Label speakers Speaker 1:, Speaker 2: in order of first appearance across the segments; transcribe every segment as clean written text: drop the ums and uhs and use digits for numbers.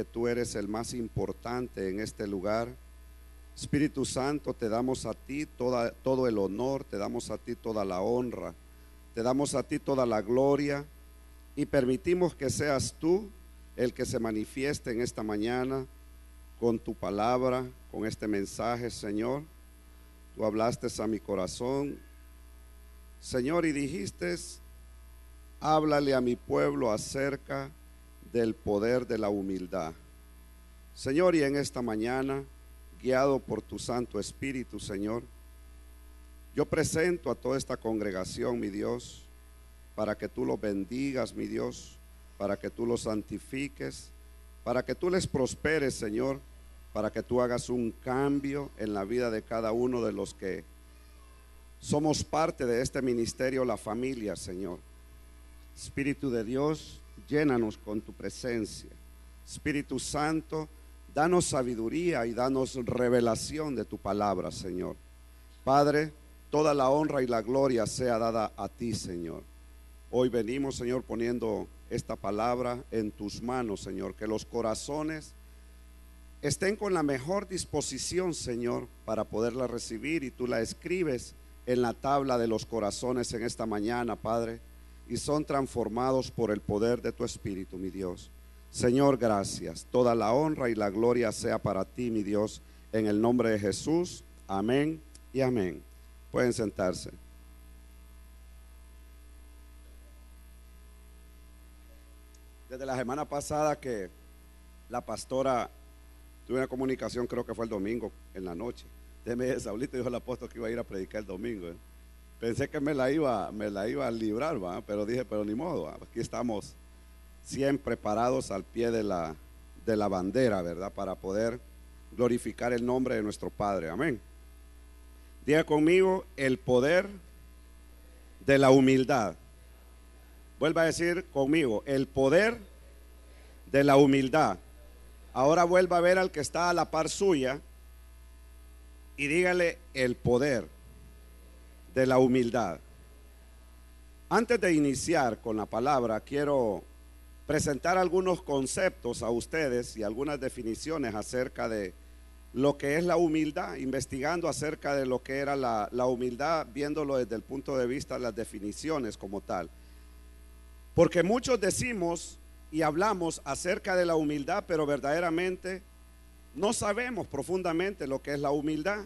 Speaker 1: Tú eres el más importante en este lugar. Espíritu Santo, te damos a ti todo el honor, te damos a ti toda la honra, te damos a ti toda la gloria y permitimos que seas tú el que se manifieste en esta mañana con tu palabra, con este mensaje, Señor. Tú hablaste a mi corazón, Señor, y dijiste: háblale a mi pueblo acerca del poder de la humildad. Señor, y en esta mañana, guiado por tu Santo Espíritu, Señor, yo presento a toda esta congregación, mi Dios, para que tú los bendigas, mi Dios, para que tú los santifiques, para que tú les prosperes, Señor, para que tú hagas un cambio en la vida de cada uno de los que somos parte de este ministerio, la familia, Señor. Espíritu de Dios, llénanos con tu presencia. Espíritu Santo, danos sabiduría y danos revelación de tu palabra, Señor. Padre, toda la honra y la gloria sea dada a ti, Señor. Hoy venimos, Señor, poniendo esta palabra en tus manos, Señor. Que los corazones estén con la mejor disposición, Señor, para poderla recibir, y tú la escribes en la tabla de los corazones en esta mañana, Padre, y son transformados por el poder de tu Espíritu, mi Dios. Señor, gracias. Toda la honra y la gloria sea para ti, mi Dios, en el nombre de Jesús. Amén y amén. Pueden sentarse. Desde la semana pasada que la pastora tuve una comunicación, creo que fue el domingo en la noche. Déjeme, Saulito dijo el apóstol que iba a ir a predicar el domingo. Pensé que me la iba a librar, pero dije, pero ni modo, aquí estamos siempre parados al pie de la bandera, ¿verdad? Para poder glorificar el nombre de nuestro Padre. Amén. Diga conmigo: el poder de la humildad. Vuelva a decir conmigo: el poder de la humildad. Ahora vuelva a ver al que está a la par suya y dígale: el poder de la humildad. Antes de iniciar con la palabra, quiero presentar algunos conceptos a ustedes y algunas definiciones acerca de lo que es la humildad, investigando acerca de lo que era la humildad, viéndolo desde el punto de vista de las definiciones como tal. Porque muchos decimos y hablamos acerca de la humildad, pero verdaderamente no sabemos profundamente lo que es la humildad.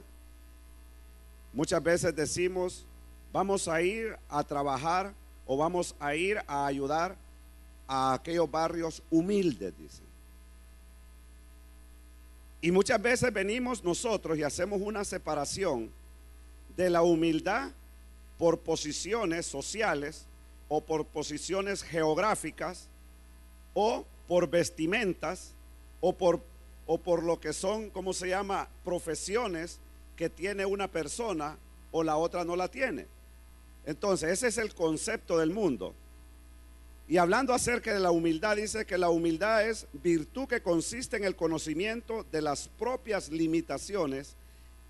Speaker 1: Muchas veces decimos: vamos a ir a trabajar o vamos a ir a ayudar a aquellos barrios humildes, dicen. Y muchas veces venimos nosotros y hacemos una separación de la humildad por posiciones sociales o por posiciones geográficas o por vestimentas o por lo que son, ¿cómo se llama?, profesiones que tiene una persona o la otra no la tiene. Entonces ese es el concepto del mundo. Y hablando acerca de la humildad, dice que la humildad es virtud que consiste en el conocimiento de las propias limitaciones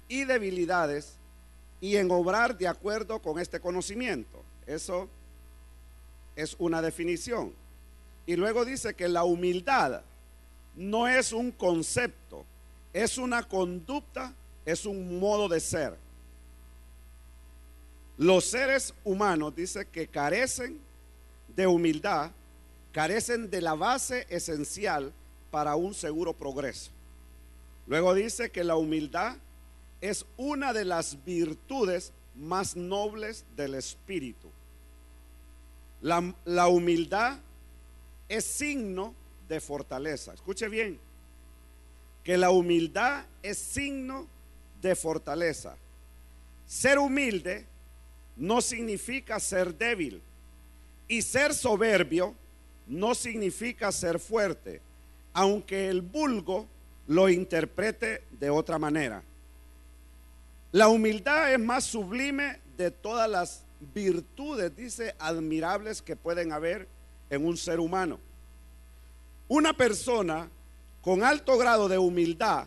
Speaker 1: y debilidades y en obrar de acuerdo con este conocimiento. Eso es una definición. Y luego dice que la humildad no es un concepto, es una conducta, es un modo de ser. Los seres humanos, dice, que carecen de humildad, carecen de la base esencial para un seguro progreso. Luego dice que la humildad es una de las virtudes más nobles del espíritu. La humildad es signo de fortaleza. Escuche bien, que la humildad es signo de fortaleza. Ser humilde no significa ser débil, y ser soberbio no significa ser fuerte, aunque el vulgo lo interprete de otra manera. La humildad es más sublime de todas las virtudes, dice, admirables que pueden haber en un ser humano. Una persona con alto grado de humildad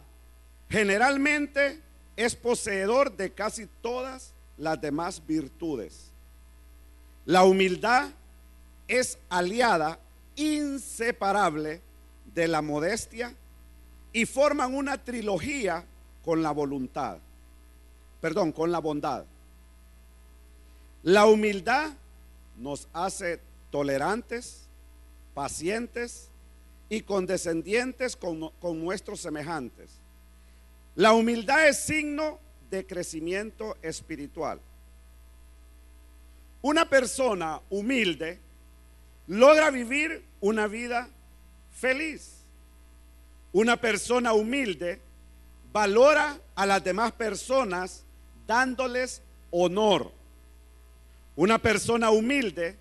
Speaker 1: generalmente es poseedor de casi todas las demás virtudes. La humildad es aliada inseparable de la modestia y forman una trilogía con la voluntad. Perdón, con la bondad. La humildad nos hace tolerantes, pacientes y condescendientes con nuestros semejantes. La humildad es signo de crecimiento espiritual. Una persona humilde logra vivir una vida feliz. Una persona humilde valora a las demás personas dándoles honor. Una persona humilde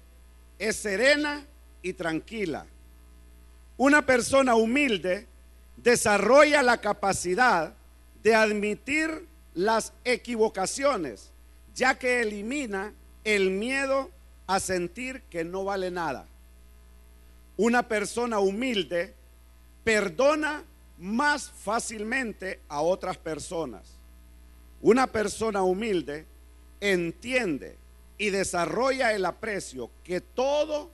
Speaker 1: es serena y tranquila. Una persona humilde desarrolla la capacidad de admitir las equivocaciones, ya que elimina el miedo a sentir que no vale nada. Una persona humilde perdona más fácilmente a otras personas. Una persona humilde entiende y desarrolla el aprecio que todo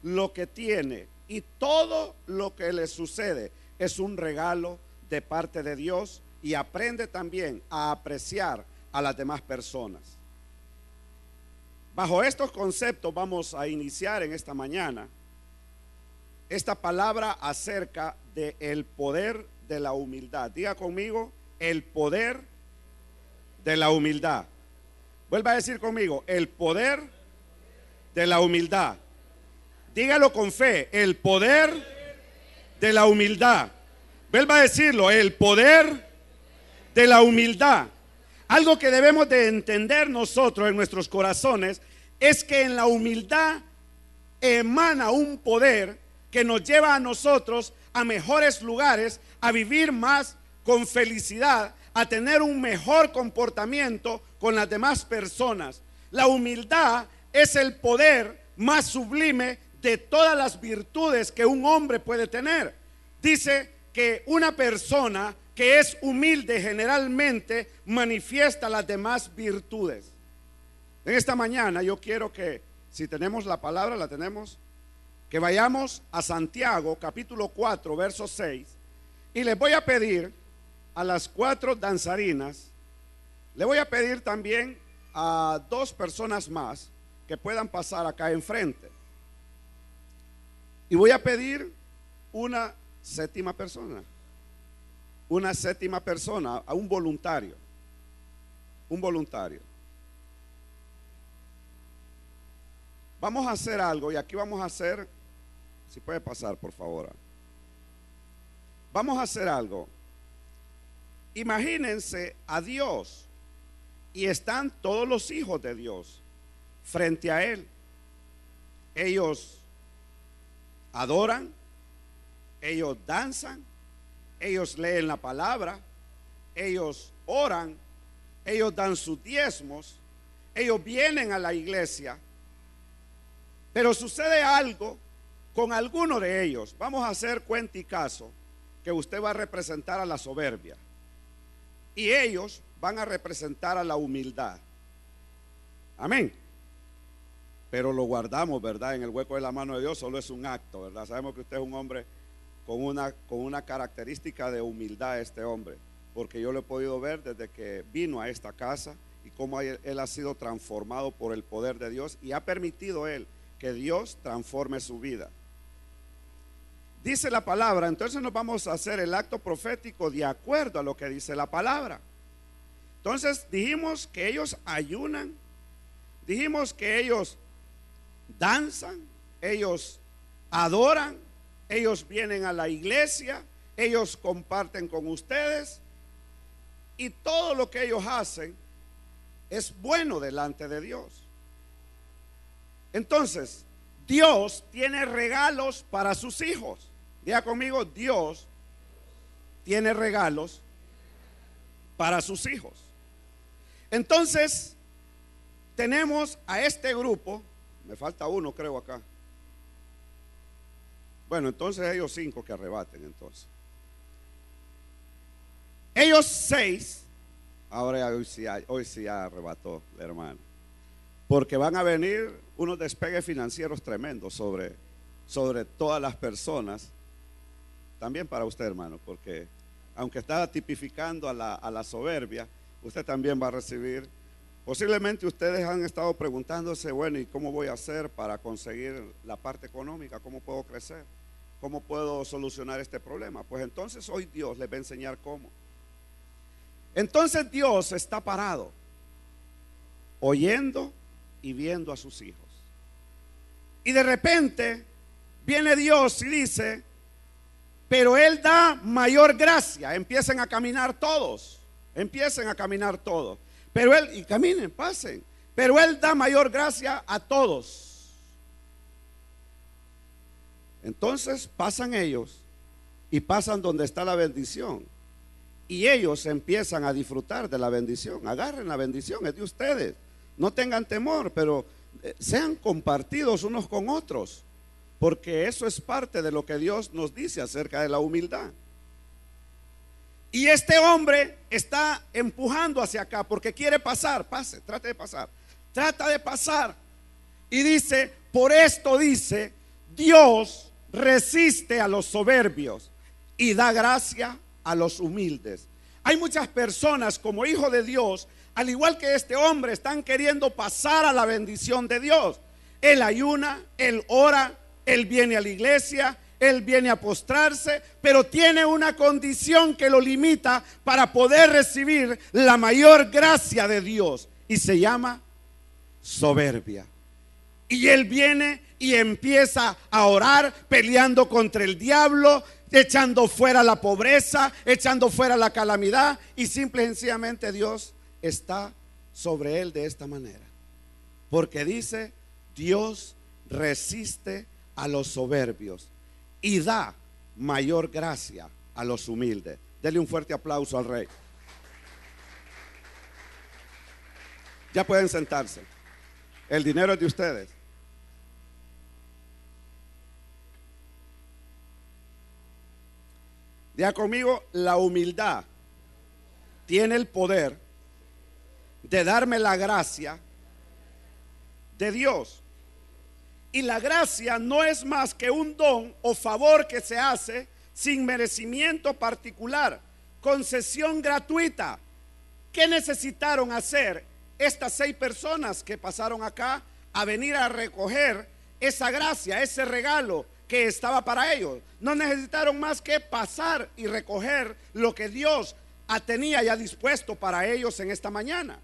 Speaker 1: lo que tiene y todo lo que le sucede es un regalo de parte de Dios, y aprende también a apreciar a las demás personas. Bajo estos conceptos vamos a iniciar en esta mañana esta palabra acerca del poder de la humildad. Diga conmigo, el poder de la humildad. Vuelva a decir conmigo, el poder de la humildad. Dígalo con fe, el poder de la humildad. Vuelva a decirlo, el poder de la humildad. Algo que debemos de entender nosotros en nuestros corazones es que en la humildad emana un poder que nos lleva a nosotros a mejores lugares, a vivir más con felicidad, a tener un mejor comportamiento con las demás personas. La humildad es el poder más sublime de todas las virtudes que un hombre puede tener. Dice que una persona que es humilde generalmente manifiesta las demás virtudes. En esta mañana yo quiero que, si tenemos la palabra, la tenemos, que vayamos a Santiago capítulo 4 verso 6, y les voy a pedir a las 4 danzarinas, le voy a pedir también a 2 personas más que puedan pasar acá enfrente, y voy a pedir una séptima persona, a un voluntario, Vamos a hacer algo, y aquí vamos a hacer, si puede pasar por favor, vamos a hacer algo. Imagínense a Dios y están todos los hijos de Dios frente a Él. Ellos adoran, ellos danzan, ellos leen la palabra, ellos oran, ellos dan sus diezmos, ellos vienen a la iglesia. Pero sucede algo con alguno de ellos. Vamos a hacer cuenta y caso que usted va a representar a la soberbia y ellos van a representar a la humildad. Amén. Pero lo guardamos, ¿verdad? En el hueco de la mano de Dios. Solo es un acto, ¿verdad? Sabemos que usted es un hombre con una característica de humildad, este hombre, porque yo lo he podido ver desde que vino a esta casa y cómo él ha sido transformado por el poder de Dios, y ha permitido él que Dios transforme su vida. Dice la palabra, entonces nos vamos a hacer el acto profético de acuerdo a lo que dice la palabra. Entonces dijimos que ellos ayunan, dijimos que ellos danzan, ellos adoran, ellos vienen a la iglesia, ellos comparten con ustedes, y todo lo que ellos hacen es bueno delante de Dios. Entonces, Dios tiene regalos para sus hijos. Diga conmigo, Dios tiene regalos para sus hijos. Entonces, tenemos a este grupo, me falta uno creo acá. Bueno, entonces ellos 5 que arrebaten entonces. Ellos 6, ahora hoy sí ya arrebató la hermana. Porque van a venir unos despegues financieros tremendos sobre todas las personas también para usted, hermano, porque aunque está tipificando a la soberbia, usted también va a recibir. Posiblemente ustedes han estado preguntándose, bueno, ¿y cómo voy a hacer para conseguir la parte económica? ¿Cómo puedo crecer? ¿Cómo puedo solucionar este problema? Pues entonces hoy Dios les va a enseñar cómo. Entonces Dios está parado, oyendo y viendo a sus hijos. Y de repente viene Dios y dice, pero Él da mayor gracia. Empiecen a caminar todos, pero Él, y caminen, pasen, pero Él da mayor gracia a todos. Entonces pasan ellos y pasan donde está la bendición, y ellos empiezan a disfrutar de la bendición. Agarren la bendición, es de ustedes, no tengan temor, pero sean compartidos unos con otros, porque eso es parte de lo que Dios nos dice acerca de la humildad. Y este hombre está empujando hacia acá porque quiere pasar. Pase, trate de pasar. Trata de pasar. Y dice, por esto dice, Dios resiste a los soberbios y da gracia a los humildes. Hay muchas personas como hijos de Dios, al igual que este hombre, están queriendo pasar a la bendición de Dios. Él ayuna, él ora, él viene a la iglesia, él viene a postrarse, pero tiene una condición que lo limita para poder recibir la mayor gracia de Dios, y se llama soberbia. Y él viene y empieza a orar, peleando contra el diablo, echando fuera la pobreza, echando fuera la calamidad, y simple y sencillamente Dios está sobre él de esta manera, porque dice, Dios resiste a los soberbios y da mayor gracia a los humildes. Dele un fuerte aplauso al Rey. Ya pueden sentarse. El dinero es de ustedes. Diga conmigo, la humildad tiene el poder de darme la gracia de Dios. Y la gracia no es más que un don o favor que se hace sin merecimiento particular, concesión gratuita. ¿Qué necesitaron hacer estas 6 personas que pasaron acá a venir a recoger esa gracia, ese regalo que estaba para ellos? No necesitaron más que pasar y recoger lo que Dios tenía ya dispuesto para ellos en esta mañana.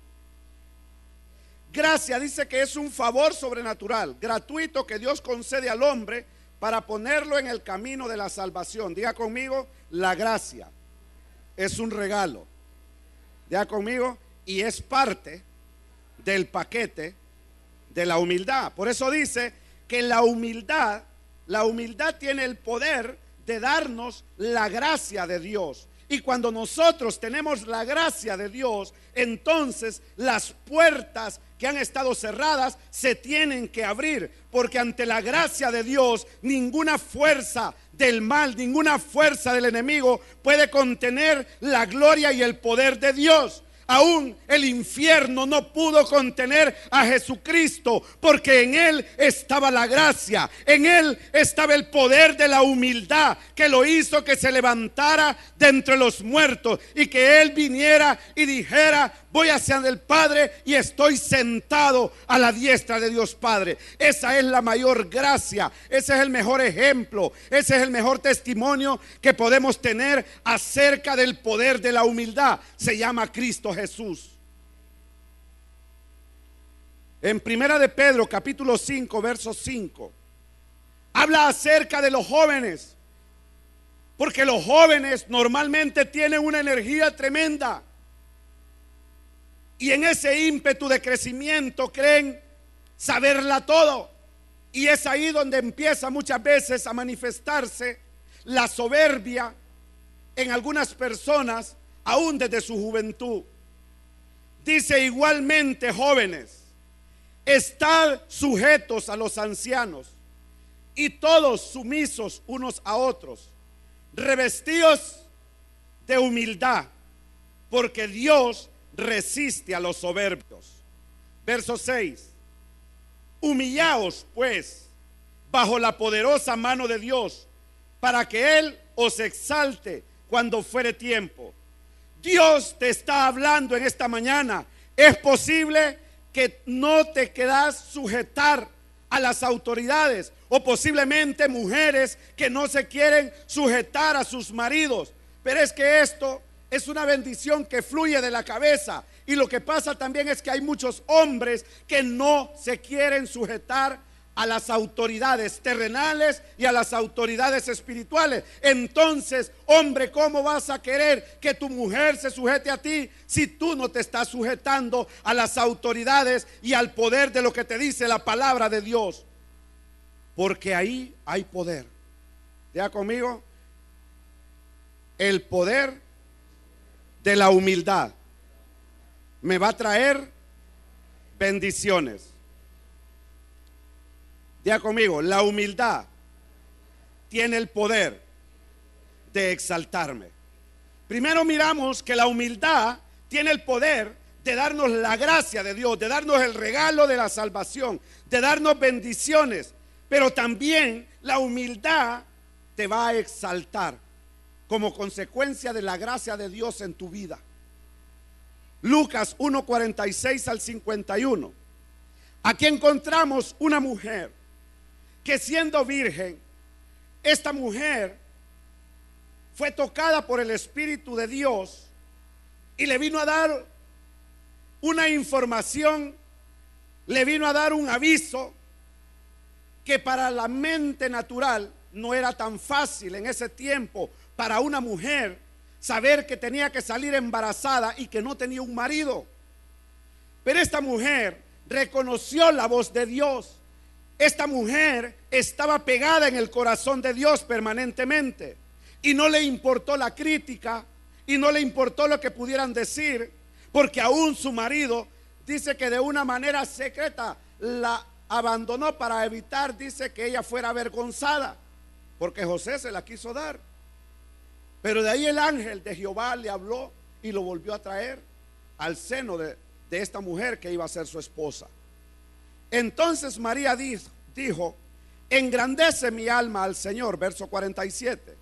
Speaker 1: Gracia dice que es un favor sobrenatural, gratuito, que Dios concede al hombre para ponerlo en el camino de la salvación. Diga conmigo, la gracia es un regalo. Diga conmigo, y es parte del paquete de la humildad. Por eso dice que la humildad tiene el poder de darnos la gracia de Dios. Y cuando nosotros tenemos la gracia de Dios, entonces las puertas que han estado cerradas se tienen que abrir, porque ante la gracia de Dios ninguna fuerza del mal, ninguna fuerza del enemigo puede contener la gloria y el poder de Dios. Aún el infierno no pudo contener a Jesucristo, porque en Él estaba la gracia, en Él estaba el poder de la humildad, que lo hizo que se levantara de entre los muertos y que Él viniera y dijera, voy hacia el Padre y estoy sentado a la diestra de Dios Padre. Esa es la mayor gracia, ese es el mejor ejemplo, ese es el mejor testimonio que podemos tener acerca del poder de la humildad. Se llama Cristo Jesús. En Primera de Pedro capítulo 5 verso 5 habla acerca de los jóvenes, porque los jóvenes normalmente tienen una energía tremenda y en ese ímpetu de crecimiento creen saberla todo, y es ahí donde empieza muchas veces a manifestarse la soberbia en algunas personas aún desde su juventud. Dice, igualmente, jóvenes, estad sujetos a los ancianos y todos sumisos unos a otros, revestidos de humildad, porque Dios resiste a los soberbios. Verso 6: humillaos pues bajo la poderosa mano de Dios, para que Él os exalte cuando fuere tiempo. Dios te está hablando en esta mañana. Es posible que no te quedas sujetar a las autoridades, o posiblemente mujeres que no se quieren sujetar a sus maridos. Pero es que esto es una bendición que fluye de la cabeza. Y lo que pasa también es que hay muchos hombres que no se quieren sujetar a las autoridades terrenales y a las autoridades espirituales. Entonces, hombre, ¿cómo vas a querer que tu mujer se sujete a ti si tú no te estás sujetando a las autoridades y al poder de lo que te dice la palabra de Dios? Porque ahí hay poder. ¿Ya conmigo? El poder de la humildad me va a traer bendiciones. Diga conmigo, la humildad tiene el poder de exaltarme. Primero miramos que la humildad tiene el poder de darnos la gracia de Dios, de darnos el regalo de la salvación, de darnos bendiciones. Pero también la humildad te va a exaltar como consecuencia de la gracia de Dios en tu vida. Lucas 1:46 al 51. Aquí encontramos una mujer que, siendo virgen, esta mujer fue tocada por el Espíritu de Dios y le vino a dar una información, le vino a dar un aviso que para la mente natural no era tan fácil en ese tiempo para una mujer saber que tenía que salir embarazada y que no tenía un marido. Pero esta mujer reconoció la voz de Dios. Esta mujer estaba pegada en el corazón de Dios permanentemente y no le importó la crítica y no le importó lo que pudieran decir, porque aún su marido dice que de una manera secreta la abandonó para evitar, dice, que ella fuera avergonzada, porque José se la quiso dar. Pero de ahí el ángel de Jehová le habló y lo volvió a traer al seno de esta mujer que iba a ser su esposa. Entonces María dijo, engrandece mi alma al Señor, verso 47.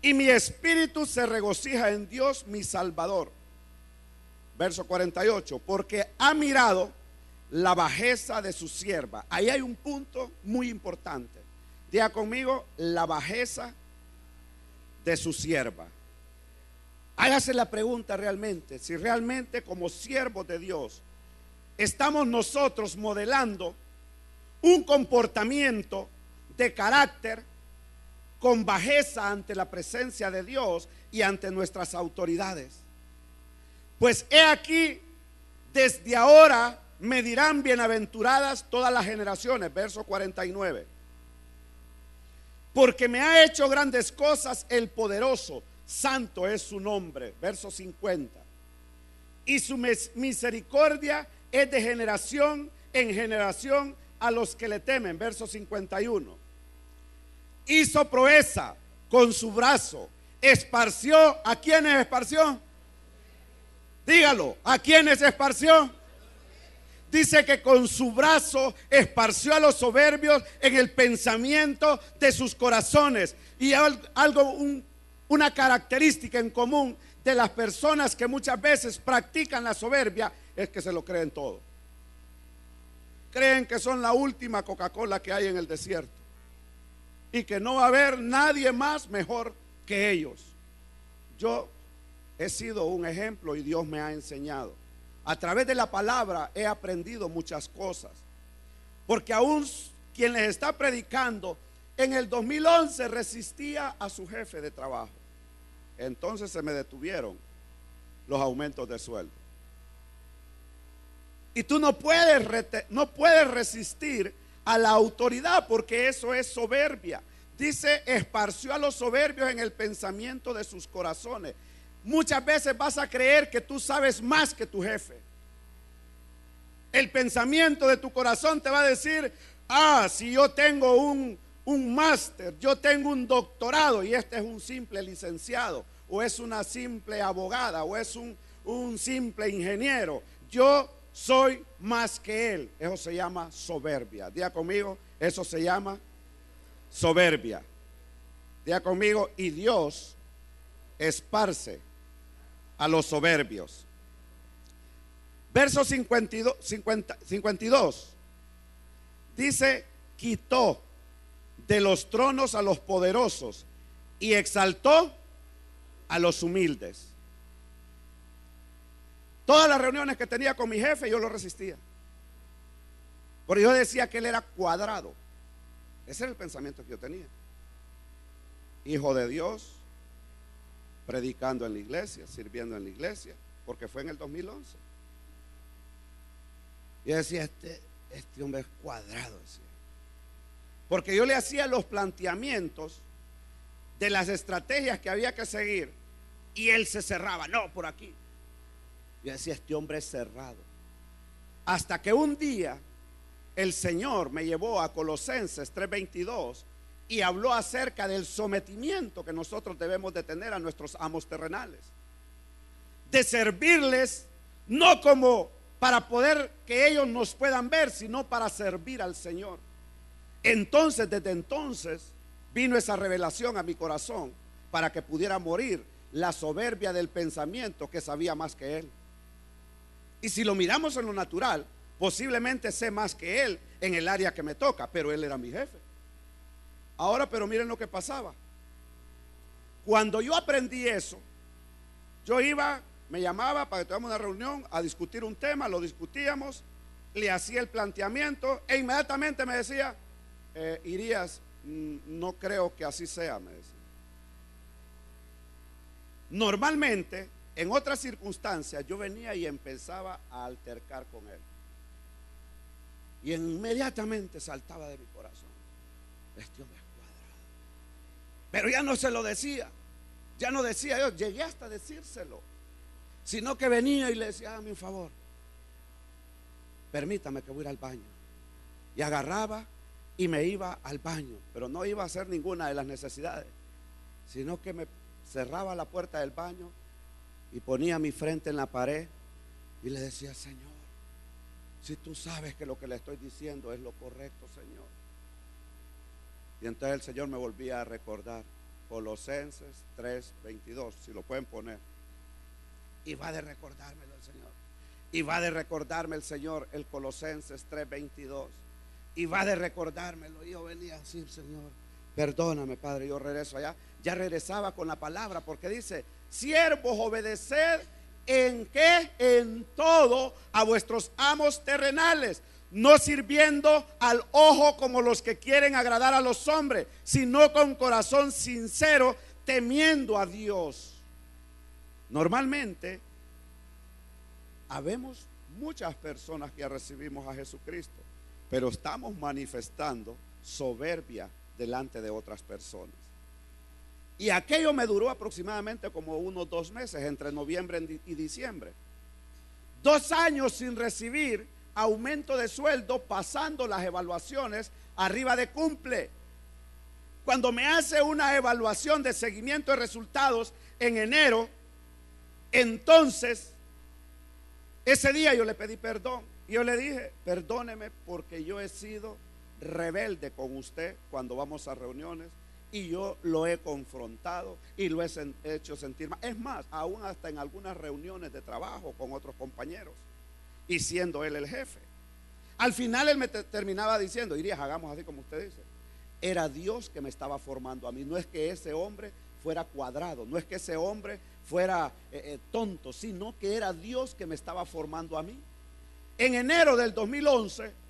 Speaker 1: Y mi espíritu se regocija en Dios mi Salvador. Verso 48, porque ha mirado la bajeza de su sierva. Ahí hay un punto muy importante. Diga conmigo, la bajeza de su sierva. Hágase la pregunta realmente, si realmente como siervos de Dios estamos nosotros modelando un comportamiento de carácter con bajeza ante la presencia de Dios y ante nuestras autoridades. Pues he aquí, desde ahora me dirán bienaventuradas todas las generaciones, verso 49. Porque me ha hecho grandes cosas el poderoso, santo es su nombre, verso 50. Y su misericordia es de generación en generación a los que le temen, verso 51. Hizo proeza con su brazo, esparció. ¿A quiénes esparció? Dígalo, ¿a quiénes esparció? Dice que con su brazo esparció a los soberbios en el pensamiento de sus corazones. Y una característica en común de las personas que muchas veces practican la soberbia es que se lo creen todo. Creen que son la última Coca-Cola que hay en el desierto y que no va a haber nadie más mejor que ellos. Yo he sido un ejemplo y Dios me ha enseñado. A través de la palabra he aprendido muchas cosas. Porque aún quien les está predicando en el 2011 resistía a su jefe de trabajo. Entonces se me detuvieron los aumentos de sueldo. Y tú no puedes resistir a la autoridad, porque eso es soberbia. Dice, esparció a los soberbios en el pensamiento de sus corazones. Muchas veces vas a creer que tú sabes más que tu jefe. El pensamiento de tu corazón te va a decir, si yo tengo un máster, yo tengo un doctorado y este es un simple licenciado, o es una simple abogada, o es un simple ingeniero, yo soy más que él. Eso se llama soberbia. Diga conmigo, eso se llama soberbia. Diga conmigo, y Dios esparce a los soberbios. Verso 52 dice, quitó de los tronos a los poderosos y exaltó a los humildes. Todas las reuniones que tenía con mi jefe yo lo resistía, porque yo decía que él era cuadrado. Ese era el pensamiento que yo tenía. Hijo de Dios, predicando en la iglesia, sirviendo en la iglesia, porque fue en el 2011. Y yo decía, este hombre es cuadrado, decía. Porque yo le hacía los planteamientos de las estrategias que había que seguir y él se cerraba, no, por aquí. Yo decía, este hombre es cerrado. Hasta que un día el Señor me llevó a Colosenses 3:22 y habló acerca del sometimiento que nosotros debemos de tener a nuestros amos terrenales, de servirles no como para poder que ellos nos puedan ver, sino para servir al Señor. Entonces, desde entonces vino esa revelación a mi corazón para que pudiera morir la soberbia del pensamiento que sabía más que él. Y si lo miramos en lo natural, posiblemente sé más que él en el área que me toca, pero él era mi jefe. Ahora, pero miren lo que pasaba. Cuando yo aprendí eso, yo iba, me llamaba para que tuviéramos una reunión a discutir un tema, lo discutíamos, le hacía el planteamiento e inmediatamente me decía, Irías, no creo que así sea, me decía. Normalmente, en otras circunstancias, yo venía y empezaba a altercar con él. Y inmediatamente saltaba de mi corazón, este hombre es cuadrado. Pero ya no se lo decía, ya no decía yo, llegué hasta decírselo, sino que venía y le decía, hágame un favor, permítame que voy a ir al baño. Y agarraba y me iba al baño, pero no iba a hacer ninguna de las necesidades, sino que me cerraba la puerta del baño y ponía mi frente en la pared y le decía, Señor, si tú sabes que lo que le estoy diciendo es lo correcto, Señor. Y entonces el Señor me volvía a recordar Colosenses 3:22, si lo pueden poner. Y va de recordármelo el Señor. Y va de recordarme el Señor el Colosenses 3:22. Y va de recordármelo. Y yo venía así, Señor, perdóname, Padre. Yo regreso allá. Ya regresaba con la palabra, porque dice, siervos, obedeced en qué, en todo a vuestros amos terrenales, no sirviendo al ojo como los que quieren agradar a los hombres, sino con corazón sincero, temiendo a Dios. Normalmente habemos muchas personas que ya recibimos a Jesucristo, pero estamos manifestando soberbia delante de otras personas. Y aquello me duró aproximadamente como unos 2 meses, entre noviembre y diciembre. 2 años sin recibir aumento de sueldo, pasando las evaluaciones arriba de cumple. Cuando me hace una evaluación de seguimiento de resultados en enero, entonces ese día yo le pedí perdón. Y yo le dije, perdóneme porque yo he sido rebelde con usted cuando vamos a reuniones. Y yo lo he confrontado y lo he hecho sentir mal. Es más, aún hasta en algunas reuniones de trabajo con otros compañeros, y siendo él el jefe. Al final él me terminaba diciendo, Irías, hagamos así como usted dice. Era Dios que me estaba formando a mí. No es que ese hombre fuera cuadrado, no es que ese hombre fuera tonto, sino que era Dios que me estaba formando a mí. En enero del 2011,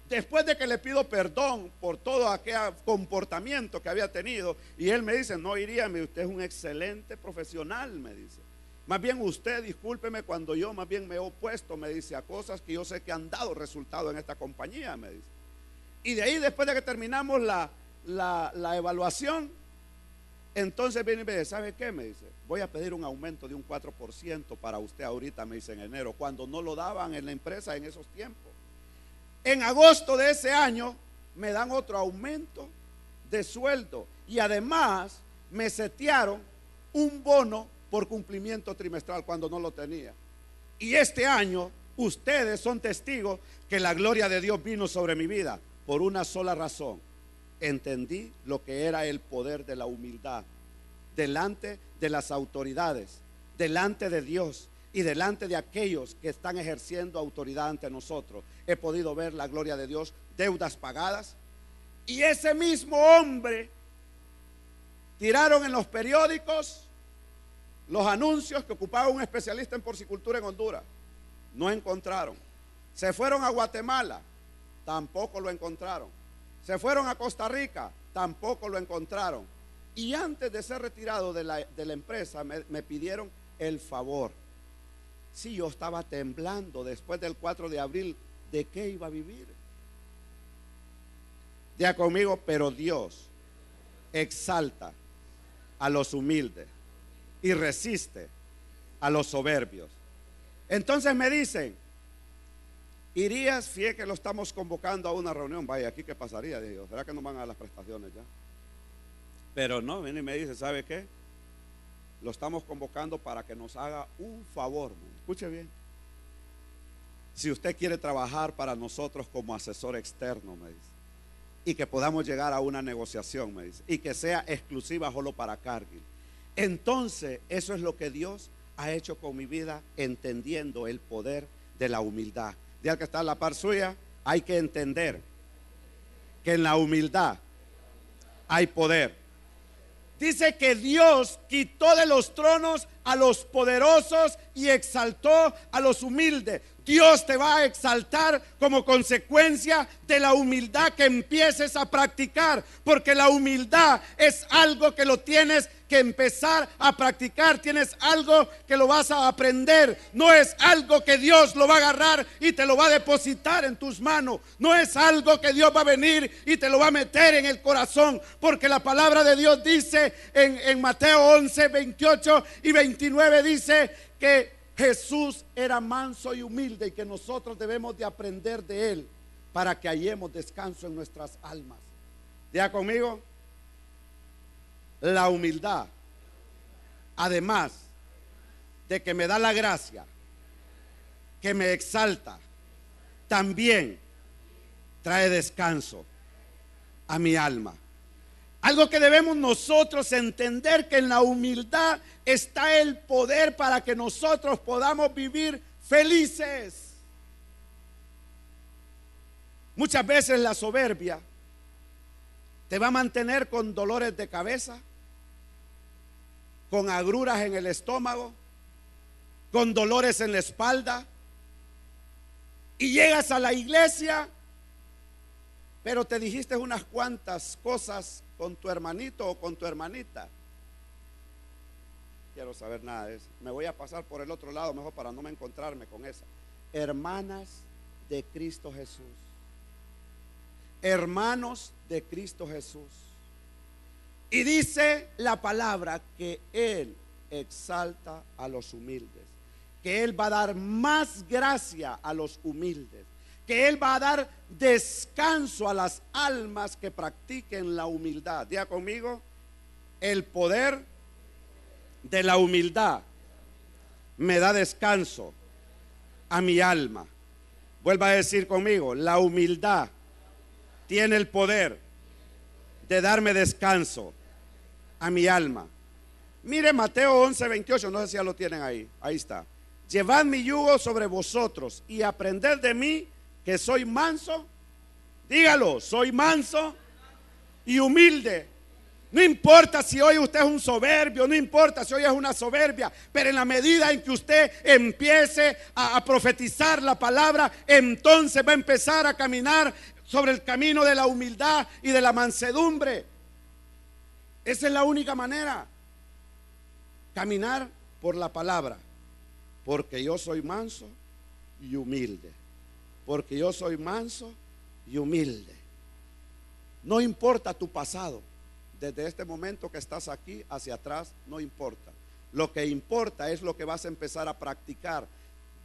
Speaker 1: después de que le pido perdón por todo aquel comportamiento que había tenido, y él me dice, no, Irías, usted es un excelente profesional, me dice. Más bien usted, discúlpeme, cuando yo más bien me he opuesto, me dice, a cosas que yo sé que han dado resultado en esta compañía, me dice. Y de ahí, después de que terminamos la evaluación, entonces viene y me dice, ¿sabe qué? Me dice, voy a pedir un aumento de un 4% para usted ahorita, me dice, en enero, cuando no lo daban en la empresa en esos tiempos. En agosto de ese año me dan otro aumento de sueldo y además me setearon un bono por cumplimiento trimestral cuando no lo tenía. Y este año ustedes son testigos que la gloria de Dios vino sobre mi vida por una sola razón: entendí lo que era el poder de la humildad delante de las autoridades, delante de Dios y delante de aquellos que están ejerciendo autoridad ante nosotros. He podido ver la gloria de Dios, deudas pagadas, y ese mismo hombre tiraron en los periódicos los anuncios que ocupaba un especialista en porcicultura en Honduras. No encontraron. Se fueron a Guatemala, tampoco lo encontraron. Se fueron a Costa Rica, tampoco lo encontraron. Y antes de ser retirado de la empresa, me pidieron el favor. Si yo estaba temblando después del 4 de abril, ¿de qué iba a vivir? Diga conmigo, pero Dios exalta a los humildes y resiste a los soberbios. Entonces me dicen, ¿irías? Fíjate que lo estamos convocando a una reunión. Vaya, ¿aquí qué pasaría? Digo, ¿será que nos van a dar las prestaciones ya? Pero no, viene y me dice, ¿sabe qué? Lo estamos convocando para que nos haga un favor. Escuche bien. Si usted quiere trabajar para nosotros como asesor externo, me dice, y que podamos llegar a una negociación, me dice, y que sea exclusiva solo para Cargill. Entonces, eso es lo que Dios ha hecho con mi vida, entendiendo el poder de la humildad. Diga que está a la par suya, hay que entender que en la humildad hay poder. Dice que Dios quitó de los tronos a los poderosos y exaltó a los humildes. Dios te va a exaltar como consecuencia de la humildad que empieces a practicar, porque la humildad es algo que lo tienes que empezar a practicar. Tienes algo que lo vas a aprender. No es algo que Dios lo va a agarrar y te lo va a depositar en tus manos. No es algo que Dios va a venir y te lo va a meter en el corazón, porque la palabra de Dios dice en Mateo 11, 28 y 29, dice que Jesús era manso y humilde y que nosotros debemos de aprender de él para que hallemos descanso en nuestras almas. Diga conmigo, la humildad, además de que me da la gracia, que me exalta, también trae descanso a mi alma. Algo que debemos nosotros entender, que en la humildad está el poder para que nosotros podamos vivir felices. Muchas veces la soberbia te va a mantener con dolores de cabeza, con agruras en el estómago, con dolores en la espalda, y llegas a la iglesia, pero te dijiste unas cuantas cosas con tu hermanito o con tu hermanita. Quiero saber nada de eso. Me voy a pasar por el otro lado mejor para no me encontrarme con esa. Hermanas de Cristo Jesús. Hermanos de Cristo Jesús. Y dice la palabra que Él exalta a los humildes, que Él va a dar más gracia a los humildes, que Él va a dar descanso a las almas que practiquen la humildad. Diga conmigo, el poder de la humildad me da descanso a mi alma. Vuelva a decir conmigo, la humildad tiene el poder de darme descanso a mi alma. Mire Mateo 11, 28, no sé si ya lo tienen ahí. Ahí está. Llevad mi yugo sobre vosotros y aprended de mí, que soy manso. Dígalo, soy manso y humilde. No importa si hoy usted es un soberbio, no importa si hoy es una soberbia, pero en la medida en que usted empiece a profetizar la palabra, entonces va a empezar a caminar sobre el camino de la humildad y de la mansedumbre. Esa es la única manera. Caminar por la palabra. Porque yo soy manso y humilde. Porque yo soy manso y humilde. No importa tu pasado. Desde este momento que estás aquí hacia atrás, no importa. Lo que importa es lo que vas a empezar a practicar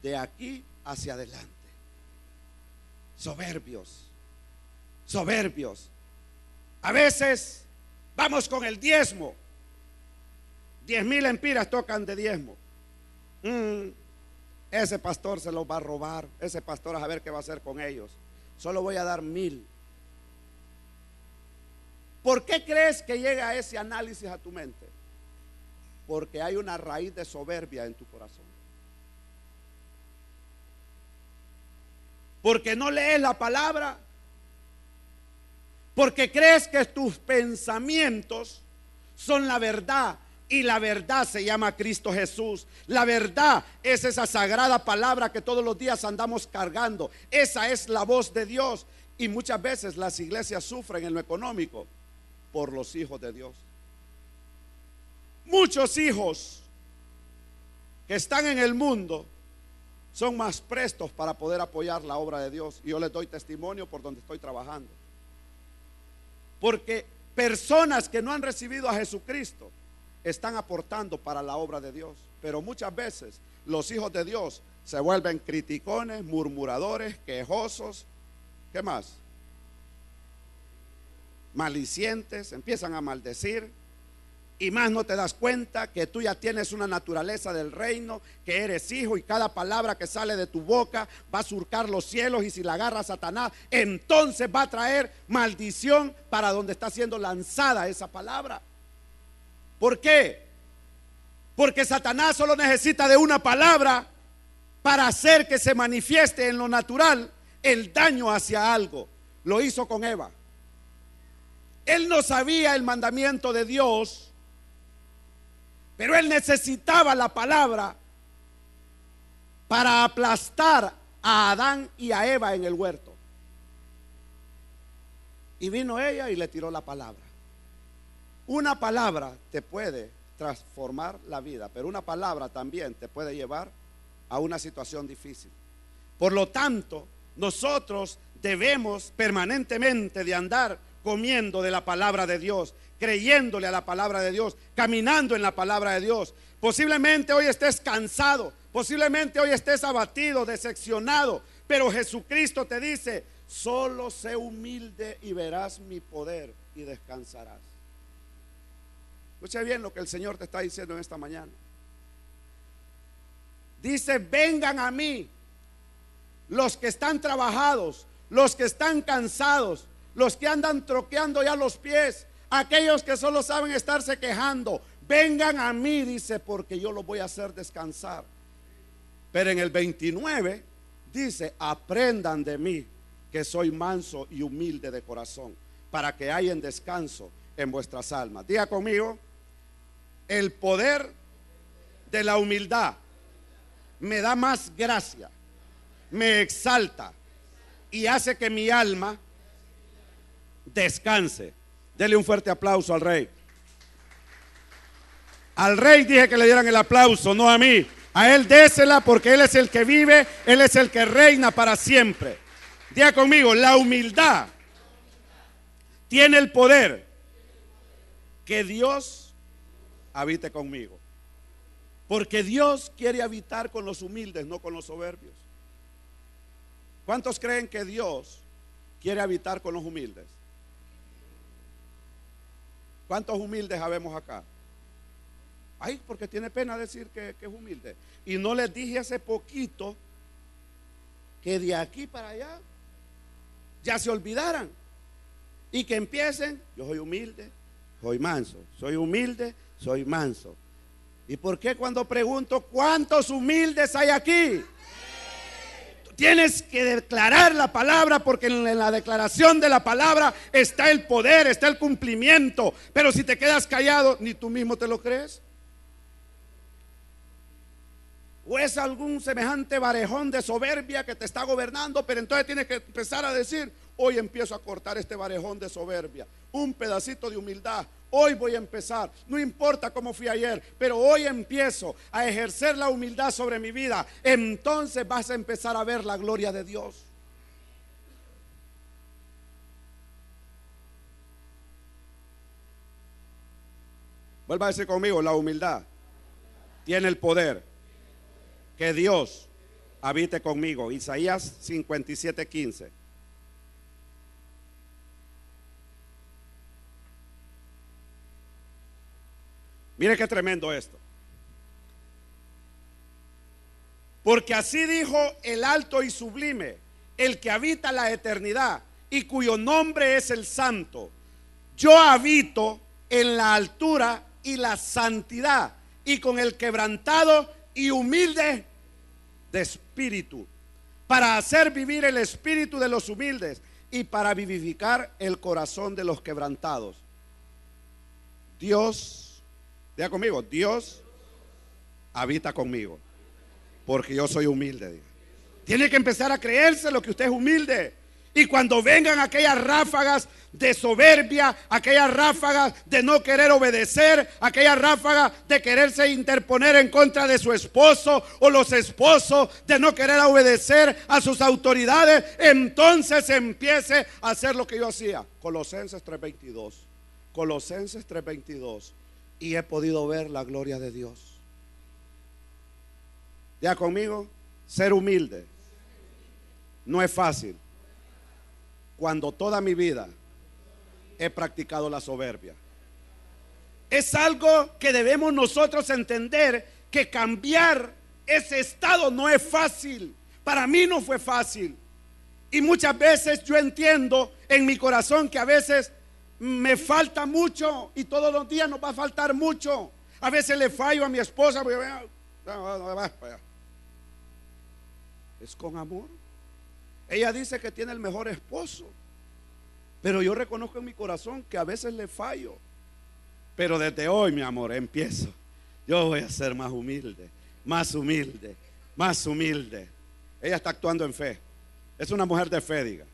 Speaker 1: de aquí hacia adelante. Soberbios. Soberbios. A veces vamos con el diezmo. 10,000 empiras tocan de diezmo. Ese pastor se los va a robar. Ese pastor a ver qué va a hacer con ellos. Solo voy a dar 1,000. ¿Por qué crees que llega ese análisis a tu mente? Porque hay una raíz de soberbia en tu corazón. Porque no lees la palabra. Porque crees que tus pensamientos son la verdad. Y la verdad se llama Cristo Jesús. La verdad es esa sagrada palabra que todos los días andamos cargando. Esa es la voz de Dios. Y muchas veces las iglesias sufren en lo económico por los hijos de Dios. Muchos hijos que están en el mundo son más prestos para poder apoyar la obra de Dios. Y yo les doy testimonio por donde estoy trabajando. Porque personas que no han recibido a Jesucristo están aportando para la obra de Dios. Pero muchas veces los hijos de Dios se vuelven criticones, murmuradores, quejosos. ¿Qué más? Malicientes, empiezan a maldecir. Y más no te das cuenta que tú ya tienes una naturaleza del reino, que eres hijo y cada palabra que sale de tu boca va a surcar los cielos, y si la agarra Satanás, entonces va a traer maldición para donde está siendo lanzada esa palabra. ¿Por qué? Porque Satanás solo necesita de una palabra para hacer que se manifieste en lo natural el daño hacia algo. Lo hizo con Eva. Él no sabía el mandamiento de Dios, pero él necesitaba la palabra para aplastar a Adán y a Eva en el huerto. Y vino ella y le tiró la palabra. Una palabra te puede transformar la vida, pero una palabra también te puede llevar a una situación difícil. Por lo tanto, nosotros debemos permanentemente de andar comiendo de la palabra de Dios, creyéndole a la palabra de Dios, caminando en la palabra de Dios. Posiblemente hoy estés cansado, posiblemente hoy estés abatido, decepcionado, pero Jesucristo te dice: solo sé humilde y verás mi poder y descansarás. Escuche bien lo que el Señor te está diciendo en esta mañana. Dice: vengan a mí los que están trabajados, los que están cansados, los que andan troqueando ya los pies, aquellos que solo saben estarse quejando. Vengan a mí, dice, porque yo los voy a hacer descansar. Pero en el 29 dice: aprendan de mí, que soy manso y humilde de corazón, para que hayan descanso en vuestras almas. Diga conmigo: el poder de la humildad me da más gracia, me exalta y hace que mi alma descanse. Dele un fuerte aplauso al Rey. Al Rey dije que le dieran el aplauso, no a mí. A Él désela, porque Él es el que vive, Él es el que reina para siempre. Diga conmigo: la humildad tiene el poder que Dios habite conmigo. Porque Dios quiere habitar con los humildes, no con los soberbios. ¿Cuántos creen que Dios quiere habitar con los humildes? ¿Cuántos humildes habemos acá? Ay, porque tiene pena decir que es humilde. Y no les dije hace poquito que de aquí para allá ya se olvidaran y que empiecen: yo soy humilde, soy manso, soy humilde, soy manso. ¿Y por qué cuando pregunto cuántos humildes hay aquí? Tienes que declarar la palabra, porque en la declaración de la palabra está el poder, está el cumplimiento. Pero si te quedas callado, ni tú mismo te lo crees. O es algún semejante barejón de soberbia que te está gobernando, pero entonces tienes que empezar a decir: hoy empiezo a cortar este barejón de soberbia, un pedacito de humildad. Hoy voy a empezar, no importa cómo fui ayer, pero hoy empiezo a ejercer la humildad sobre mi vida. Entonces vas a empezar a ver la gloria de Dios. Vuelva a decir conmigo: la humildad tiene el poder que Dios habite conmigo. Isaías 57:15. Mire qué tremendo esto. Porque así dijo el alto y sublime, el que habita la eternidad y cuyo nombre es el Santo. yo habito en la altura y la santidad, y con el quebrantado y humilde de espíritu, para hacer vivir el espíritu de los humildes y para vivificar el corazón de los quebrantados. Dios, diga conmigo, Dios habita conmigo, porque yo soy humilde. Tiene que empezar a creerse lo que usted es humilde. Y cuando vengan aquellas ráfagas de soberbia, aquellas ráfagas de no querer obedecer, aquellas ráfagas de quererse interponer en contra de su esposo, o los esposos de no querer obedecer a sus autoridades, entonces empiece a hacer lo que yo hacía. Colosenses 3:22. Colosenses 3:22. Y he podido ver la gloria de Dios. Ya conmigo, ser humilde no es fácil. Cuando toda mi vida he practicado la soberbia. Es algo que debemos nosotros entender, que cambiar ese estado no es fácil. Para mí no fue fácil. Y muchas veces yo entiendo en mi corazón que a veces me falta mucho, y todos los días nos va a faltar mucho. A veces le fallo a mi esposa, es con amor. Ella dice que tiene el mejor esposo, pero yo reconozco en mi corazón que a veces le fallo. Pero desde hoy, mi amor, empiezo. Yo voy a ser más humilde, más humilde, más humilde. Ella está actuando en fe. Es una mujer de fe, diga.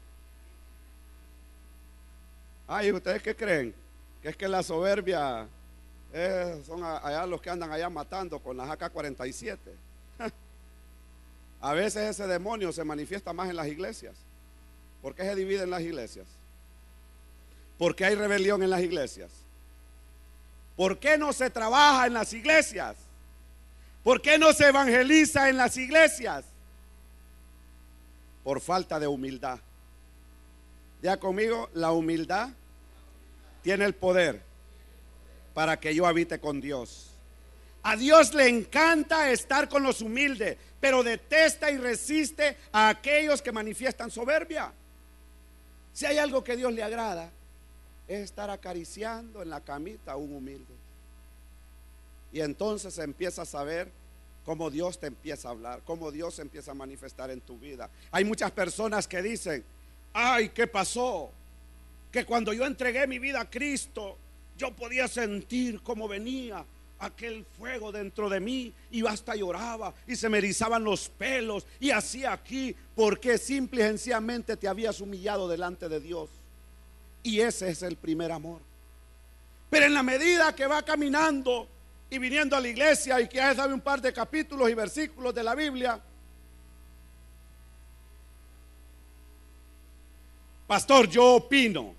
Speaker 1: Ay, ¿ustedes qué creen? Que es que la soberbia son allá los que andan allá matando con las AK-47. A veces ese demonio se manifiesta más en las iglesias. ¿Por qué se dividen las iglesias? ¿Por qué hay rebelión en las iglesias? ¿Por qué no se trabaja en las iglesias? ¿Por qué no se evangeliza en las iglesias? Por falta de humildad. Ya conmigo, la humildad tiene el poder para que yo habite con Dios. A Dios le encanta estar con los humildes, pero detesta y resiste a aquellos que manifiestan soberbia. Si hay algo que a Dios le agrada, es estar acariciando en la camita a un humilde. Y entonces empieza a saber cómo Dios te empieza a hablar, cómo Dios se empieza a manifestar en tu vida. Hay muchas personas que dicen: ay, ¿qué pasó? Que cuando yo entregué mi vida a Cristo, yo podía sentir cómo venía aquel fuego dentro de mí, y hasta lloraba y se me erizaban los pelos y hacía aquí, porque simple y sencillamente te habías humillado delante de Dios. Y ese es el primer amor. Pero en la medida que va caminando y viniendo a la iglesia, y que ya sabe un par de capítulos y versículos de la Biblia: pastor, yo opino.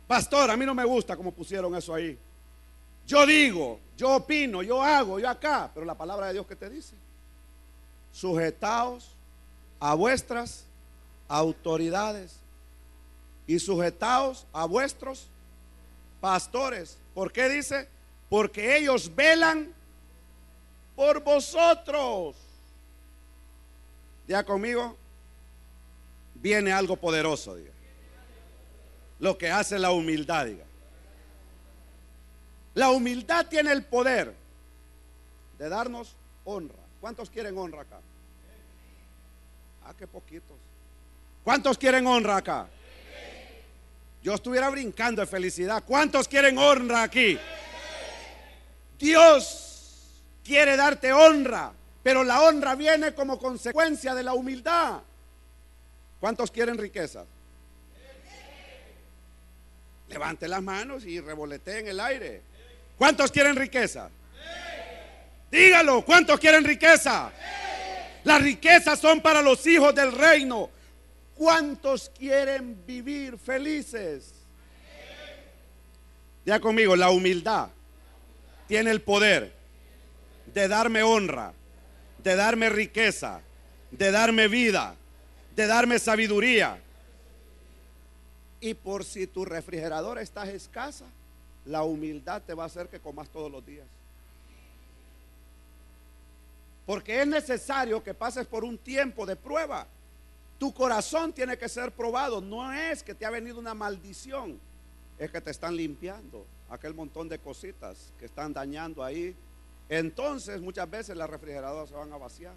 Speaker 1: Pastor, a mí no me gusta como pusieron eso ahí. Yo digo, yo opino, yo hago, yo acá. Pero la palabra de Dios, ¿qué te dice? Sujetaos a vuestras autoridades y sujetaos a vuestros pastores. ¿Por qué dice? Porque ellos velan por vosotros. Ya conmigo, viene algo poderoso, diga. Lo que hace la humildad, diga. La humildad tiene el poder de darnos honra. ¿Cuántos quieren honra acá? Ah, qué poquitos. ¿Cuántos quieren honra acá? Yo estuviera brincando de felicidad. ¿Cuántos quieren honra aquí? Dios quiere darte honra, pero la honra viene como consecuencia de la humildad. ¿Cuántos quieren riquezas? Levante las manos y revolete en el aire. ¿Cuántos quieren riqueza? Dígalo, ¿cuántos quieren riqueza? Las riquezas son para los hijos del reino. ¿Cuántos quieren vivir felices? Ya conmigo, la humildad tiene el poder de darme honra, de darme riqueza, de darme vida, de darme sabiduría. Y por si tu refrigerador está escasa, la humildad te va a hacer que comas todos los días. Porque es necesario que pases por un tiempo de prueba. Tu corazón tiene que ser probado. No es que te ha venido una maldición. es que te están limpiando aquel montón de cositas que están dañando ahí. Entonces muchas veces las refrigeradoras se van a vaciar.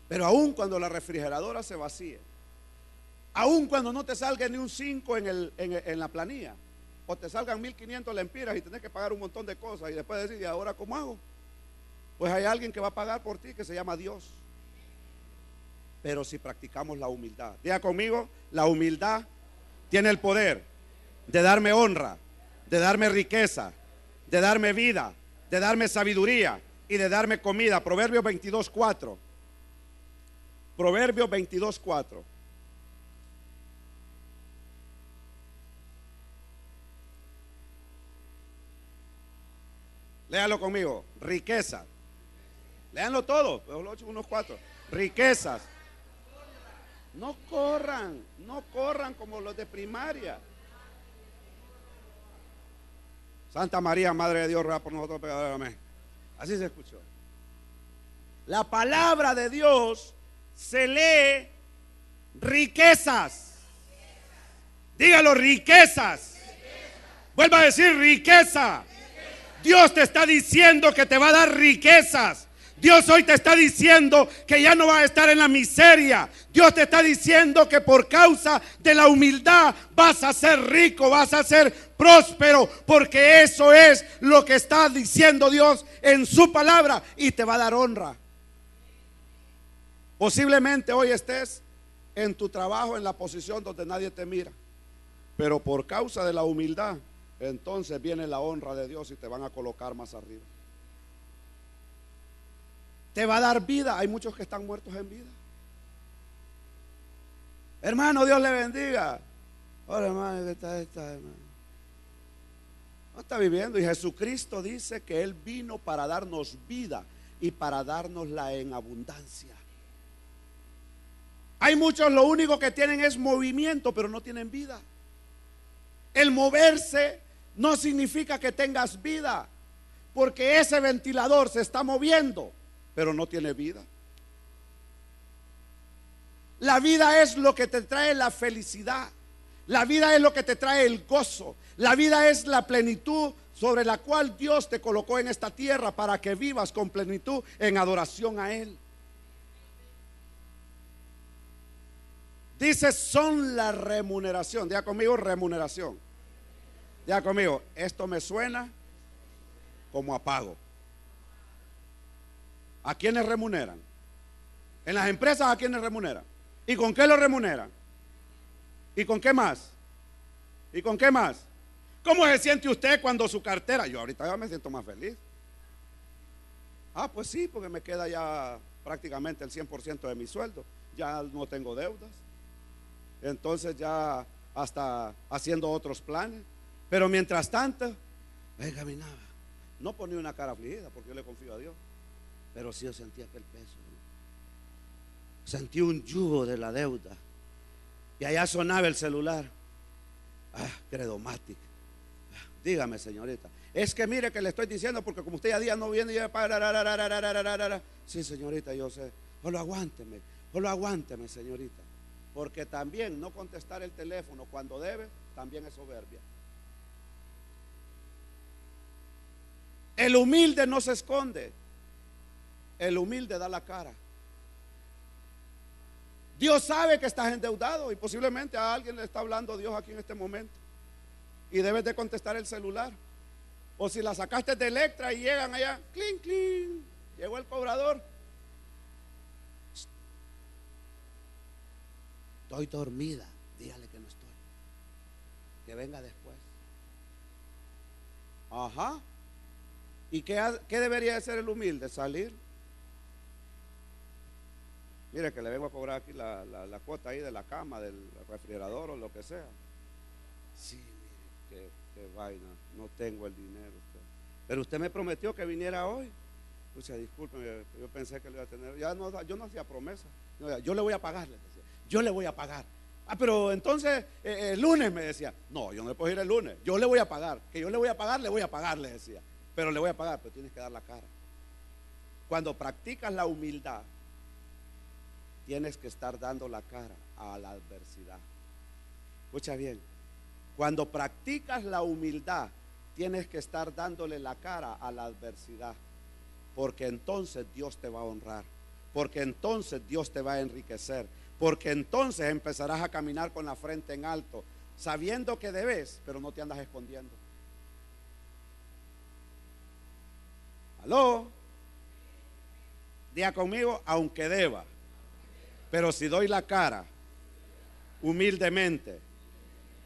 Speaker 1: Pero aun cuando la refrigeradora se vacíe, aun cuando no te salga ni un 5 en la planilla, o te salgan 1500 lempiras y tenés que pagar un montón de cosas, y después decir, ¿y ahora cómo hago? Pues hay alguien que va a pagar por ti, que se llama Dios. Pero si practicamos la humildad, diga conmigo, la humildad tiene el poder de darme honra, de darme riqueza, de darme vida, de darme sabiduría y de darme comida. Proverbios 22:4. Proverbios 22:4. Léalo conmigo. Riqueza. Léanlo todo. Unos 4. Riquezas. No corran como los de primaria. Santa María, Madre de Dios, ruega por nosotros pecadores. Amén. Así se escuchó. La palabra de Dios se lee riquezas. Dígalo, riquezas. Vuelva a decir riqueza. Dios te está diciendo que te va a dar riquezas. Dios hoy te está diciendo que ya no vas a estar en la miseria. Dios te está diciendo que por causa de la humildad vas a ser rico, vas a ser próspero, porque eso es lo que está diciendo Dios en su palabra y te va a dar honra. Posiblemente hoy estés en tu trabajo en la posición donde nadie te mira, pero por causa de la humildad, entonces viene la honra de Dios y te van a colocar más arriba. Te va a dar vida. Hay muchos que están muertos en vida. Hermano, Dios le bendiga. Hola, hermano, ¿qué tal está, hermano? No está viviendo. Y Jesucristo dice que Él vino para darnos vida y para dárnosla en abundancia. Hay muchos, lo único que tienen es movimiento, pero no tienen vida. El moverse no significa que tengas vida, porque ese ventilador se está moviendo, pero no tiene vida. La vida es lo que te trae la felicidad. La vida es lo que te trae el gozo. La vida es la plenitud sobre la cual Dios te colocó en esta tierra para que vivas con plenitud en adoración a Él. Dice, son la remuneración. Diga conmigo, remuneración. Diga conmigo, esto me suena como a pago. ¿A quiénes remuneran? En las empresas, ¿a quiénes remuneran? ¿Y con qué lo remuneran? ¿Y con qué más? ¿Y con qué más? ¿Cómo se siente usted cuando su cartera? Yo ahorita ya me siento más feliz. Ah, pues sí, porque me queda ya prácticamente el 100% de mi sueldo. Ya no tengo deudas. Entonces ya hasta haciendo otros planes. Pero mientras tanto, caminaba. No ponía una cara afligida porque yo le confío a Dios. Pero sí yo sentía aquel peso, ¿no? Sentí un yugo de la deuda. Y allá sonaba el celular. Credomatic. Dígame, señorita. Es que mire que le estoy diciendo, porque como usted ya día no viene y ya para. Sí, señorita, yo sé. Solo aguánteme, señorita. Porque también no contestar el teléfono cuando debe, también es soberbia. El humilde no se esconde. El humilde da la cara. Dios sabe que estás endeudado y posiblemente a alguien le está hablando Dios aquí en este momento y debes de contestar el celular. O si la sacaste de Electra y llegan allá, clink, clink, llegó el cobrador. Estoy dormida, dígale que no estoy, que venga después. Ajá. ¿Y qué debería de ser el humilde? Salir. Mire que le vengo a cobrar aquí la cuota ahí de la cama, del refrigerador o lo que sea. Sí, mire, qué vaina, no tengo el dinero. Pero usted me prometió que viniera hoy. O sea, discúlpeme, yo pensé que lo iba a tener. Yo no hacía promesa. Yo le voy a pagar, le decía. Yo le voy a pagar. Pero entonces el lunes me decía. No, yo no le puedo ir el lunes. Yo le voy a pagar. Que yo le voy a pagar, le decía. Pero le voy a pagar, pero tienes que dar la cara. Cuando practicas la humildad, tienes que estar dando la cara a la adversidad. Escucha bien. Cuando practicas la humildad, tienes que estar dándole la cara a la adversidad, porque entonces Dios te va a honrar, porque entonces Dios te va a enriquecer, porque entonces empezarás a caminar con la frente en alto, sabiendo que debes, pero no te andas escondiendo. ¿Aló? Diga conmigo, aunque deba, pero si doy la cara humildemente,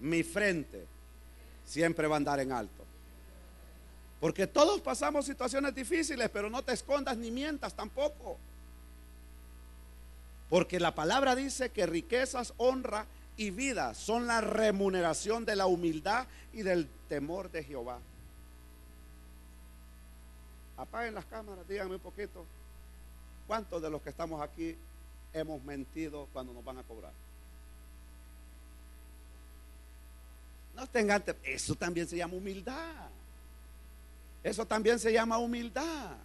Speaker 1: mi frente siempre va a andar en alto. Porque todos pasamos situaciones difíciles, pero no te escondas ni mientas tampoco. Porque la palabra dice que riquezas, honra y vida son la remuneración de la humildad y del temor de Jehová. Apaguen las cámaras, díganme un poquito. ¿Cuántos de los que estamos aquí hemos mentido cuando nos van a cobrar? No tengan, eso también se llama humildad. Eso también se llama humildad.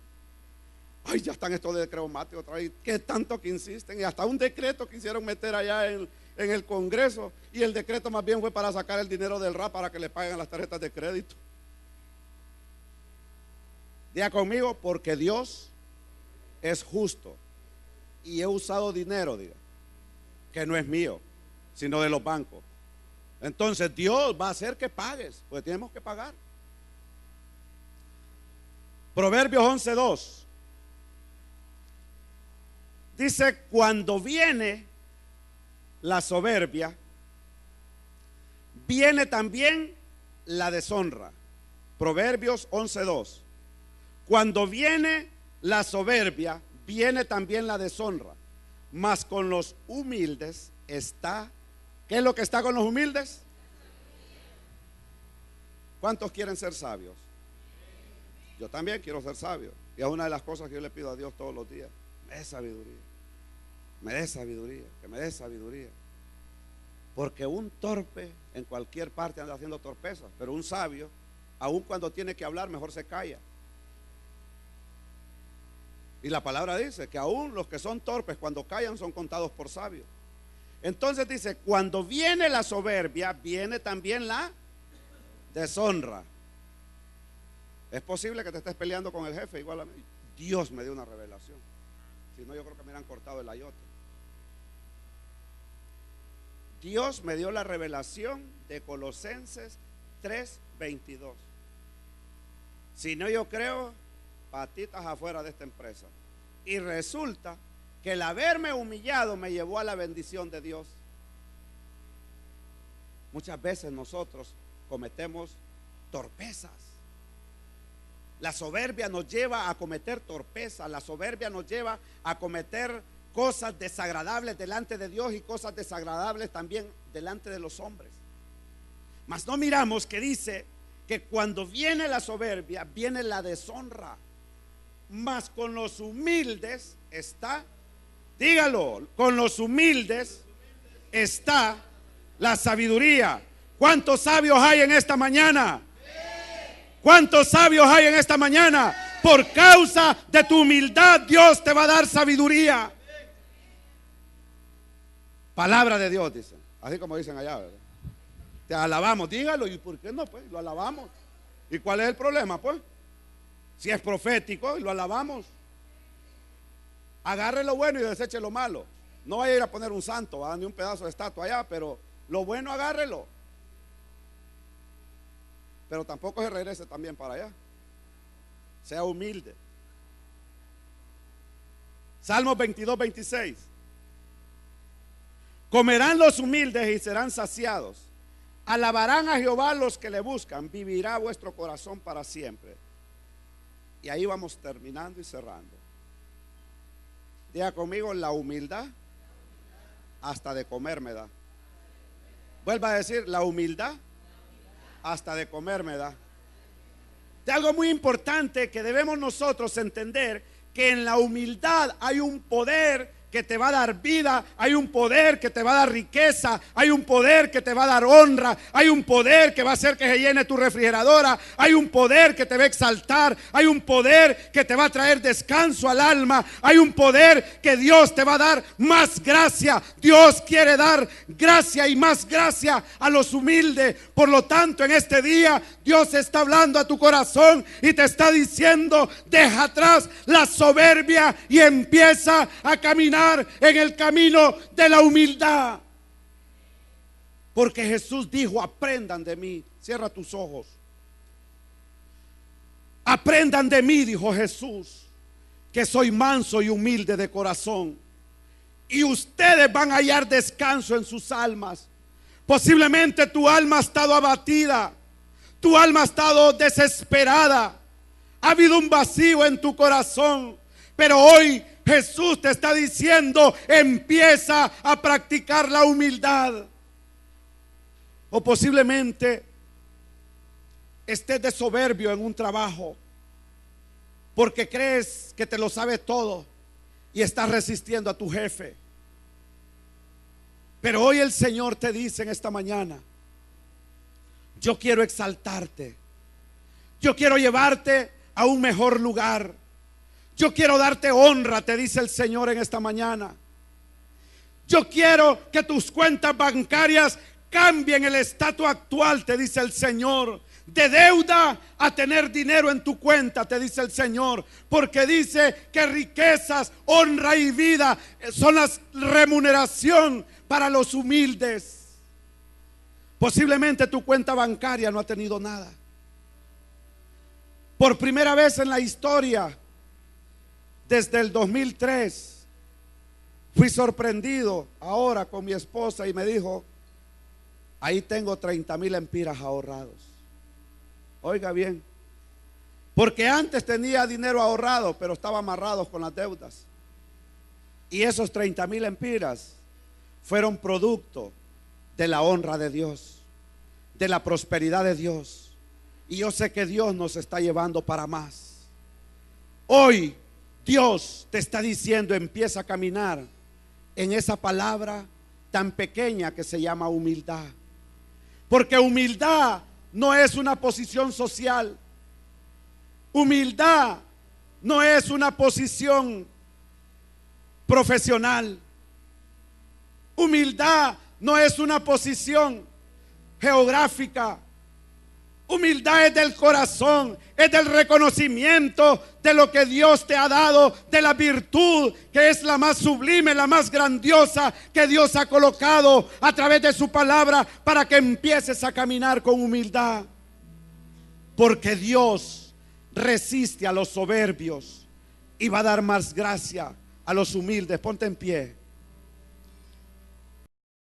Speaker 1: Ay, ya están estos decretos mate otra vez. ¿Qué tanto que insisten? Y hasta un decreto quisieron meter allá en el Congreso. Y el decreto más bien fue para sacar el dinero del RAP para que le paguen las tarjetas de crédito. Diga conmigo, porque Dios es justo. Y he usado dinero, diga, que no es mío, sino de los bancos. Entonces Dios va a hacer que pagues, pues tenemos que pagar. Proverbios 11:2 dice: cuando viene la soberbia, viene también la deshonra. Proverbios 11:2. Cuando viene la soberbia, viene también la deshonra, mas con los humildes está. ¿Qué es lo que está con los humildes? ¿Cuántos quieren ser sabios? Yo también quiero ser sabio. Y es una de las cosas que yo le pido a Dios todos los días: me dé sabiduría, me dé sabiduría, que me dé sabiduría. Porque un torpe en cualquier parte anda haciendo torpezas, pero un sabio, aun cuando tiene que hablar, mejor se calla. Y la palabra dice que aún los que son torpes, cuando callan, son contados por sabios. Entonces dice: cuando viene la soberbia, viene también la deshonra. Es posible que te estés peleando con el jefe igual a mí. Dios me dio una revelación. Si no, yo creo que me hubieran cortado el ayote. Dios me dio la revelación de Colosenses 3:22. Si no, yo creo, patitas afuera de esta empresa. Y resulta que el haberme humillado me llevó a la bendición de Dios. Muchas veces nosotros cometemos torpezas. La soberbia nos lleva a cometer torpezas. La soberbia nos lleva a cometer cosas desagradables delante de Dios y cosas desagradables también delante de los hombres. Mas no miramos que dice que cuando viene la soberbia, viene la deshonra. Mas con los humildes está, dígalo, con los humildes está la sabiduría. ¿Cuántos sabios hay en esta mañana? ¿Cuántos sabios hay en esta mañana? Por causa de tu humildad, Dios te va a dar sabiduría. Palabra de Dios, dicen. Así como dicen allá, ¿verdad? Te alabamos, dígalo. ¿Y por qué no? Pues lo alabamos. ¿Y cuál es el problema? Pues si es profético, y lo alabamos. Agarre lo bueno y deseche lo malo. No vaya a ir a poner un santo, ¿verdad? Ni un pedazo de estatua allá, pero lo bueno agárrelo. Pero tampoco se regrese también para allá. Sea humilde. Salmos 22:26. Comerán los humildes y serán saciados. Alabarán a Jehová los que le buscan. Vivirá vuestro corazón para siempre. Y ahí vamos terminando y cerrando. Diga conmigo: la humildad hasta de comer me da. Vuelva a decir: la humildad hasta de comer me da. De algo muy importante que debemos nosotros entender: que en la humildad hay un poder
Speaker 2: que te va a dar vida, hay un poder que te va a dar riqueza, hay un poder que te va a dar honra, hay un poder que va a hacer que se llene tu refrigeradora, hay un poder que te va a exaltar, hay un poder que te va a traer descanso al alma, hay un poder que Dios te va a dar más gracia. Dios quiere dar gracia y más gracia a los humildes. Por lo tanto, en este día Dios está hablando a tu corazón y te está diciendo: deja atrás la soberbia y empieza a caminar en el camino de la humildad. Porque Jesús dijo: aprendan de mí. Cierra tus ojos. Aprendan de mí, dijo Jesús, que soy manso y humilde de corazón, y ustedes van a hallar descanso en sus almas. Posiblemente tu alma ha estado abatida, tu alma ha estado desesperada, ha habido un vacío en tu corazón, pero hoy Jesús te está diciendo: empieza a practicar la humildad. O posiblemente estés de soberbio en un trabajo porque crees que te lo sabes todo y estás resistiendo a tu jefe. Pero hoy el Señor te dice en esta mañana: yo quiero exaltarte, yo quiero llevarte a un mejor lugar, yo quiero darte honra, te dice el Señor en esta mañana. Yo quiero que tus cuentas bancarias cambien el estatus actual, te dice el Señor. De deuda a tener dinero en tu cuenta, te dice el Señor. Porque dice que riquezas, honra y vida son la remuneración para los humildes. Posiblemente tu cuenta bancaria no ha tenido nada. Por primera vez en la historia, desde el 2003, fui sorprendido ahora con mi esposa y me dijo: ahí tengo 30,000 empiras ahorrados. Oiga bien, porque antes tenía dinero ahorrado, pero estaba amarrado con las deudas. Y esos 30,000 empiras fueron producto de la honra de Dios, de la prosperidad de Dios. Y yo sé que Dios nos está llevando para más. Hoy Dios te está diciendo: empieza a caminar en esa palabra tan pequeña que se llama humildad. Porque humildad no es una posición social. Humildad no es una posición profesional. Humildad no es una posición geográfica. Humildad es del corazón, es del reconocimiento de lo que Dios te ha dado, de la virtud que es la más sublime, la más grandiosa que Dios ha colocado a través de su palabra para que empieces a caminar con humildad. Porque Dios resiste a los soberbios y va a dar más gracia a los humildes. Ponte en pie.